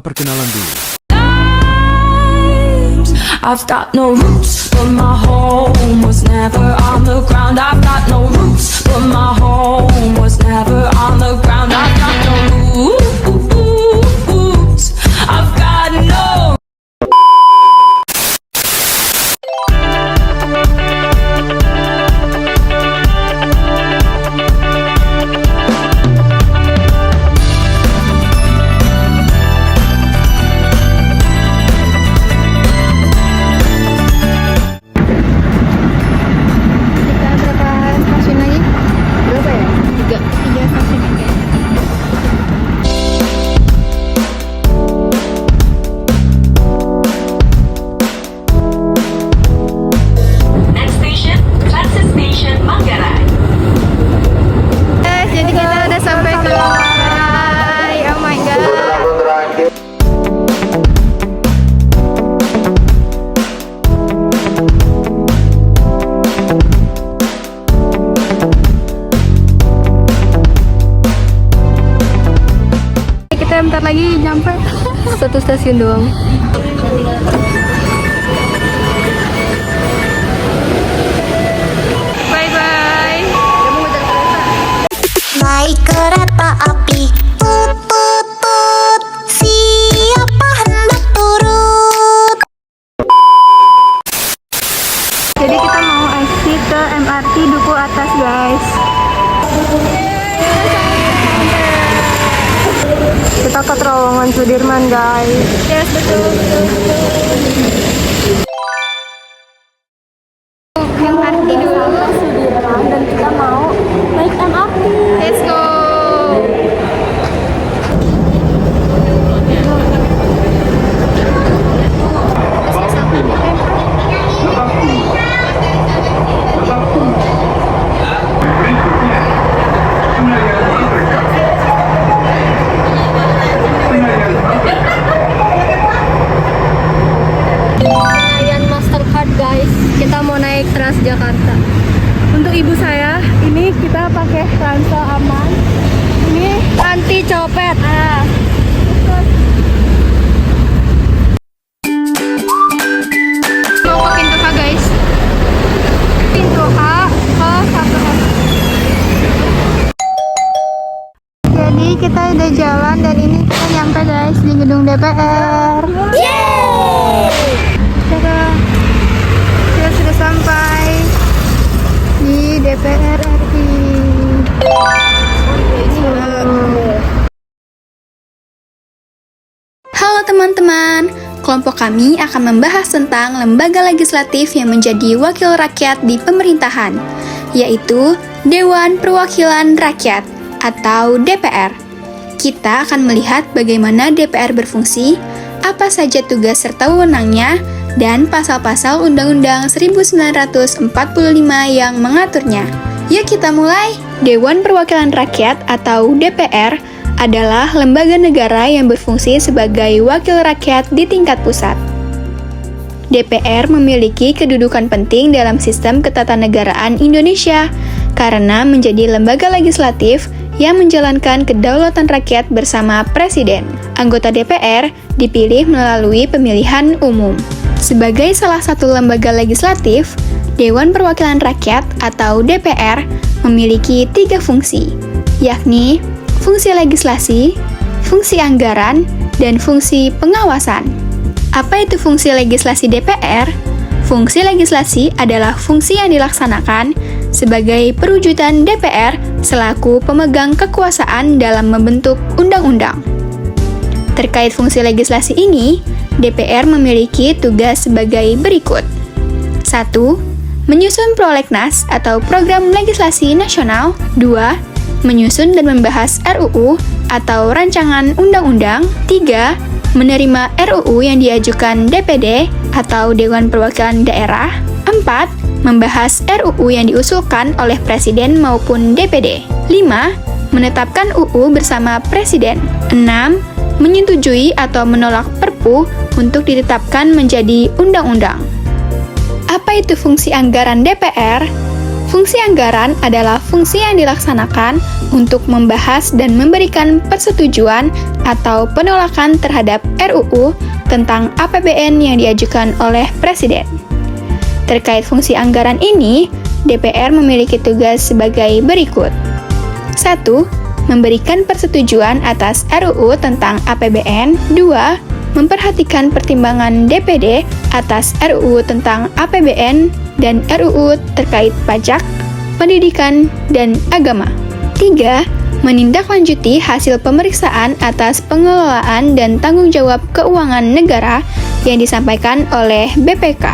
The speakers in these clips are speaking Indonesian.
Kita perkenalan dulu. I've got no roots, but my home was never on the ground. I've got no roots, but my home was never on the ground. I've got no roots. I've got no. Bentar lagi nyampe, satu stasiun doang. Bye bye. Naik kereta api, put put put. Siapa hendak turun? Jadi kita mau exit ke MRT Duku Atas, guys. Kita ke terowongan Sudirman, guys. Yes, betul. MRT dulu Sudirman dan kita mau naik MRT. Let's go. Transjakarta. Untuk ibu saya, ini kita pakai ransel aman. Ini anti copet. Mau ke pintu H, guys. Pintu H ke 1F. Jadi kita udah jalan dan ini kita nyampe, guys, di gedung DPR. Kita sudah sampai di DPR RI. Halo teman-teman, kelompok kami akan membahas tentang lembaga legislatif yang menjadi wakil rakyat di pemerintahan, yaitu Dewan Perwakilan Rakyat atau DPR. Kita akan melihat bagaimana DPR berfungsi, apa saja tugas serta wewenangnya, dan pasal-pasal Undang-Undang 1945 yang mengaturnya. Yuk kita mulai! Dewan Perwakilan Rakyat atau DPR adalah lembaga negara yang berfungsi sebagai wakil rakyat di tingkat pusat. DPR memiliki kedudukan penting dalam sistem ketatanegaraan Indonesia karena menjadi lembaga legislatif yang menjalankan kedaulatan rakyat bersama Presiden. Anggota DPR dipilih melalui pemilihan umum. Sebagai salah satu lembaga legislatif, Dewan Perwakilan Rakyat atau DPR memiliki 3 fungsi, yakni fungsi legislasi, fungsi anggaran, dan fungsi pengawasan. Apa itu fungsi legislasi DPR? Fungsi legislasi adalah fungsi yang dilaksanakan sebagai perwujudan DPR selaku pemegang kekuasaan dalam membentuk undang-undang. Terkait fungsi legislasi ini, DPR memiliki tugas sebagai berikut. 1. Menyusun prolegnas atau program legislasi nasional. 2. Menyusun dan membahas RUU atau rancangan undang-undang. 3. Menerima RUU yang diajukan DPD atau Dewan Perwakilan Daerah. 4. Membahas RUU yang diusulkan oleh Presiden maupun DPD. 5. Menetapkan UU bersama Presiden. 6. Menyetujui atau menolak Perpu untuk ditetapkan menjadi undang-undang. Apa itu fungsi anggaran DPR? Fungsi anggaran adalah fungsi yang dilaksanakan untuk membahas dan memberikan persetujuan atau penolakan terhadap RUU tentang APBN yang diajukan oleh Presiden. Terkait fungsi anggaran ini, DPR memiliki tugas sebagai berikut. 1. Memberikan persetujuan atas RUU tentang APBN. 2. Memperhatikan pertimbangan DPD atas RUU tentang APBN dan RUU terkait pajak, pendidikan, dan agama. 3. Menindaklanjuti hasil pemeriksaan atas pengelolaan dan tanggung jawab keuangan negara yang disampaikan oleh BPK.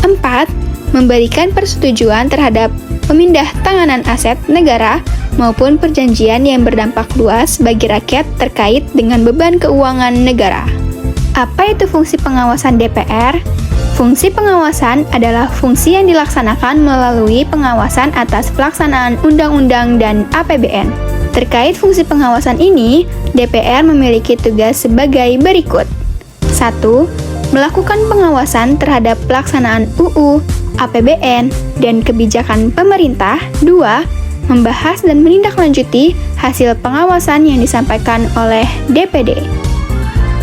4. Memberikan persetujuan terhadap pemindah tanganan aset negara maupun perjanjian yang berdampak luas bagi rakyat terkait dengan beban keuangan negara. Apa itu fungsi pengawasan DPR? Fungsi pengawasan adalah fungsi yang dilaksanakan melalui pengawasan atas pelaksanaan undang-undang dan APBN. Terkait fungsi pengawasan ini, DPR memiliki tugas sebagai berikut. 1. Melakukan pengawasan terhadap pelaksanaan UU, APBN, dan kebijakan pemerintah. 2. Membahas dan menindaklanjuti hasil pengawasan yang disampaikan oleh DPD.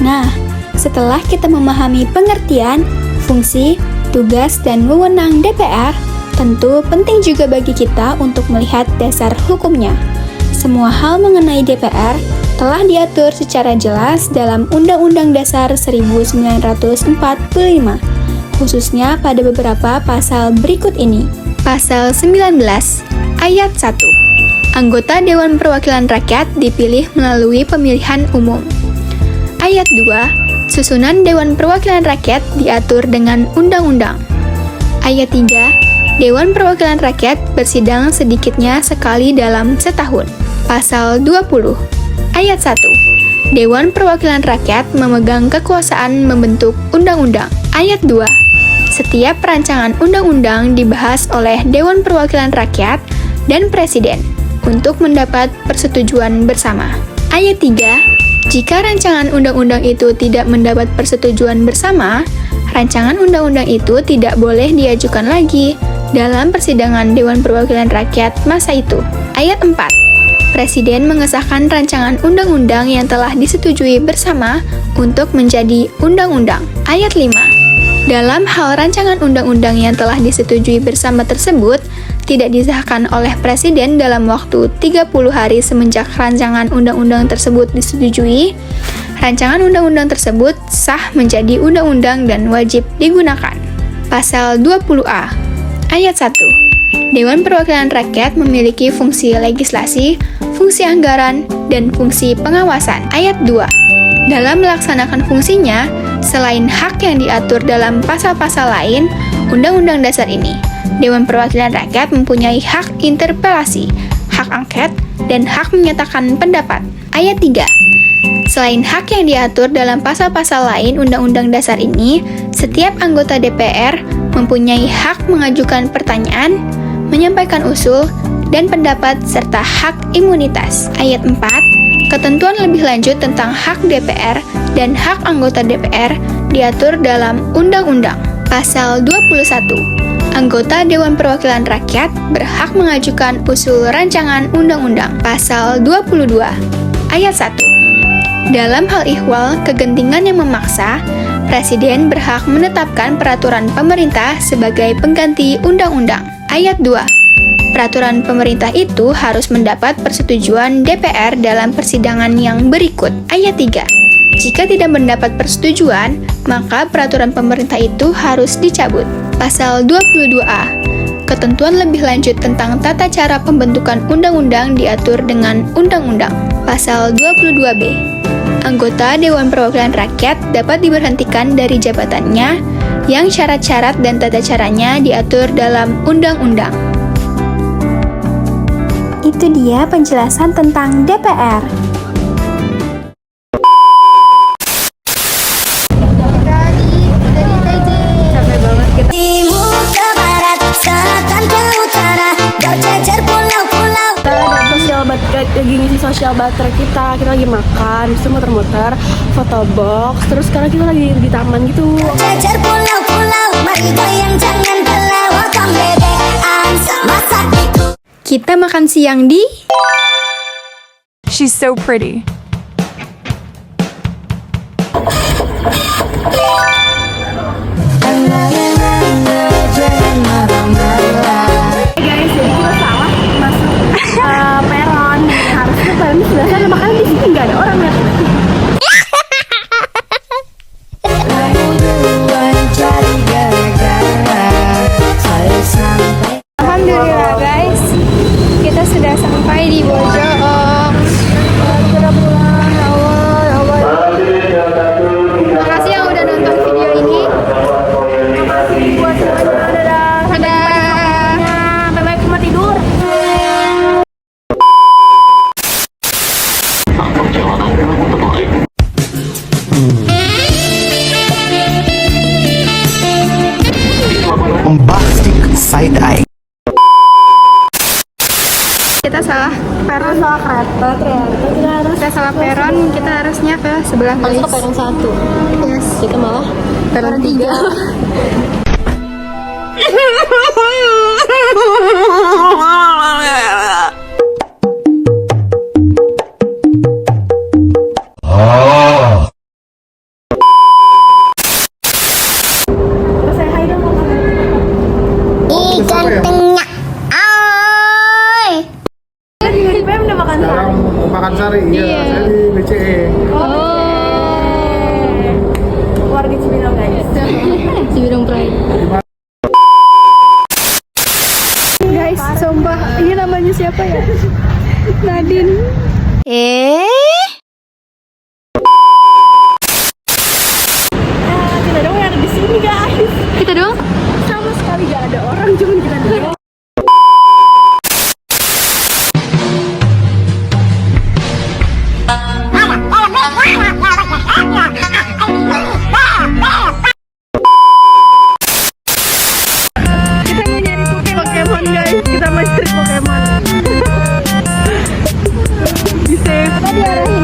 Nah, setelah kita memahami pengertian, fungsi, tugas, dan wewenang DPR, tentu penting juga bagi kita untuk melihat dasar hukumnya. Semua hal mengenai DPR telah diatur secara jelas dalam Undang-Undang Dasar 1945, khususnya pada beberapa pasal berikut ini. Pasal 19, ayat 1. Anggota Dewan Perwakilan Rakyat dipilih melalui pemilihan umum. Ayat 2. Susunan Dewan Perwakilan Rakyat diatur dengan undang-undang. Ayat 3. Dewan Perwakilan Rakyat bersidang sedikitnya sekali dalam setahun. Pasal 20. Ayat 1. Dewan Perwakilan Rakyat memegang kekuasaan membentuk undang-undang. Ayat 2. Setiap rancangan undang-undang dibahas oleh Dewan Perwakilan Rakyat dan Presiden untuk mendapat persetujuan bersama. Ayat 3. Jika rancangan undang-undang itu tidak mendapat persetujuan bersama, rancangan undang-undang itu tidak boleh diajukan lagi dalam persidangan Dewan Perwakilan Rakyat masa itu. Ayat 4. Presiden mengesahkan rancangan undang-undang yang telah disetujui bersama untuk menjadi undang-undang. Ayat 5. Dalam hal rancangan undang-undang yang telah disetujui bersama tersebut tidak disahkan oleh Presiden dalam waktu 30 hari semenjak rancangan undang-undang tersebut disetujui, rancangan undang-undang tersebut sah menjadi undang-undang dan wajib digunakan. Pasal 20A, ayat 1. Dewan Perwakilan Rakyat memiliki fungsi legislasi, fungsi anggaran, dan fungsi pengawasan. Ayat 2. Dalam melaksanakan fungsinya, selain hak yang diatur dalam pasal-pasal lain, Undang-Undang Dasar ini, Dewan Perwakilan Rakyat mempunyai hak interpelasi, hak angket, dan hak menyatakan pendapat. Ayat 3. Selain hak yang diatur dalam pasal-pasal lain Undang-Undang Dasar ini, setiap anggota DPR mempunyai hak mengajukan pertanyaan, menyampaikan usul, dan pendapat serta hak imunitas. Ayat 4. Ketentuan lebih lanjut tentang hak DPR dan hak anggota DPR diatur dalam Undang-Undang. Pasal 21. Anggota Dewan Perwakilan Rakyat berhak mengajukan usul rancangan undang-undang. Pasal 22. Ayat 1. Dalam hal ihwal kegentingan yang memaksa, Presiden berhak menetapkan peraturan pemerintah sebagai pengganti undang-undang. Ayat 2. Peraturan pemerintah itu harus mendapat persetujuan DPR dalam persidangan yang berikut. Ayat 3. Jika tidak mendapat persetujuan, maka peraturan pemerintah itu harus dicabut. Pasal 22A. Ketentuan lebih lanjut tentang tata cara pembentukan undang-undang diatur dengan undang-undang. Pasal 22B. Anggota Dewan Perwakilan Rakyat dapat diberhentikan dari jabatannya yang syarat-syarat dan tata caranya diatur dalam undang-undang. Itu dia penjelasan tentang DPR. Timur ke barat, selatan ke utara, berjejer pulau-pulau. Lagi ngisi sosial baterai kita lagi makan, terus muter-muter, foto box, terus sekarang kita lagi di taman gitu. Berjejer pulau-pulau, mari goyang jangan belau, welcome baby, masak di Kita makan siang di She's so pretty. Guys, jadi kita salah masuk peron. Harusnya peron di sebelah sana, makanya di sini nggak ada orang ya. Alhamdulillah guys, kita sudah sampai di Bojong. Sudah pulang, ya Allah, ya Allah. Terima kasih yang udah nonton video ini. Buat semuanya, dadah. Dadah. Bye-bye, cuma tidur. Bombastic side eye. Kita salah peron. Salah kereta ternyata. Kita salah peron, kita harusnya ke sebelah guys. Masuk ke peron 1. Yes. Kita malah Peron 3. Saya hai dong. Ih, gantengnya. Ay. Di PM udah makan siang. Makan sari, iya. Saya di BCE. Warga Cibinong guys. Cibinong Pride. Guys, sumpah, ini namanya siapa ya? Nadine. Kita dong yang ada di sini guys. Kita dong. Sama sekali gak ada orang, cuman kita doang. Kita mau nyari Pokemon guys. Kita mau cari Pokemon. Di save. Apa diarahin?